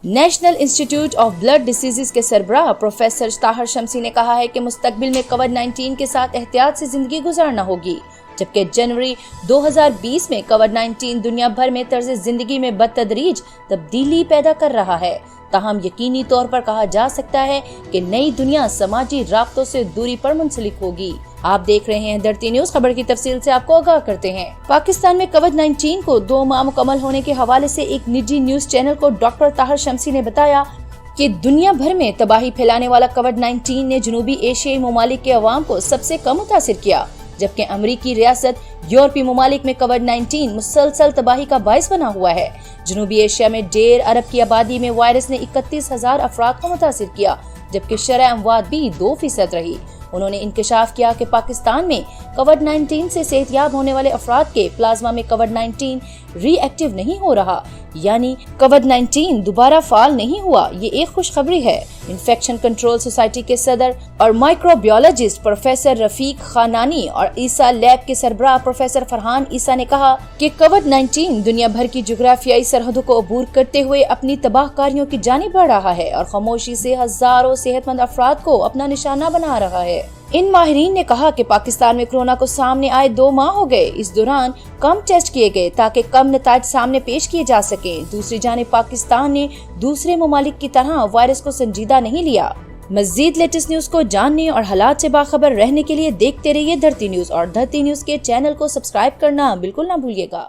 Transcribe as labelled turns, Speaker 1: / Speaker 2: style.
Speaker 1: National Institute of Blood Diseases کے سربراہ professor Tahir شمسی نے کہا ہے کہ مستقبل میں کووڈ-19 کے ساتھ احتیاط سے زندگی گزارنا ہوگی، جبکہ جنوری 2020 میں کووڈ-19 دنیا بھر میں طرز زندگی میں بتدریج تبدیلی پیدا کر رہا ہے۔ تاہم یقینی طور پر کہا جا سکتا ہے کہ نئی دنیا سماجی رابطوں سے دوری پر منسلک ہوگی۔ آپ دیکھ رہے ہیں دھرتی نیوز، خبر کی تفصیل سے آپ کو آگاہ کرتے ہیں۔ پاکستان میں کووڈ-19 کو 2 ماہ مکمل ہونے کے حوالے سے ایک نجی نیوز چینل کو ڈاکٹر طاہر شمسی نے بتایا کہ دنیا بھر میں تباہی پھیلانے والا کووڈ-19 نے جنوبی ایشیائی ممالک کے عوام کو سب سے کم متاثر کیا، جبکہ امریکی ریاست یورپی ممالک میں کووڈ-19 مسلسل تباہی کا باعث بنا ہوا ہے۔ جنوبی ایشیا میں 1.5 ارب کی آبادی میں وائرس نے 31,000 افراد کو متاثر کیا، جبکہ شرح اموات بھی 2% رہی۔ انہوں نے انکشاف کیا کہ پاکستان میں کووڈ-19 سے صحت یاب ہونے والے افراد کے پلازما میں کووڈ-19 ری ایکٹیو نہیں ہو رہا، یعنی کووڈ-19 دوبارہ فعال نہیں ہوا۔ یہ ایک خوشخبری ہے۔ انفیکشن کنٹرول سوسائٹی کے صدر اور مائکروبیولوجسٹ پروفیسر رفیق خانانی اور عیسیٰ لیب کے سربراہ پروفیسر فرحان عیسیٰ نے کہا کہ کووڈ-19 دنیا بھر کی جغرافیائی سرحدوں کو عبور کرتے ہوئے اپنی تباہ کاریوں کی جانب بڑھ رہا ہے اور خاموشی سے ہزاروں صحت مند افراد کو اپنا نشانہ بنا رہا ہے۔ ان ماہرین نے کہا کہ پاکستان میں کورونا کو سامنے آئے 2 ماہ ہو گئے۔ اس دوران کم ٹیسٹ کیے گئے تاکہ کم نتائج سامنے پیش کیے جا سکیں۔ دوسری جانب پاکستان نے دوسرے ممالک کی طرح وائرس کو سنجیدہ نہیں لیا۔ مزید لیٹسٹ نیوز کو جاننے اور حالات سے باخبر رہنے کے لیے دیکھتے رہیے دھرتی نیوز، اور دھرتی نیوز کے چینل کو سبسکرائب کرنا بالکل نہ بھولیے گا۔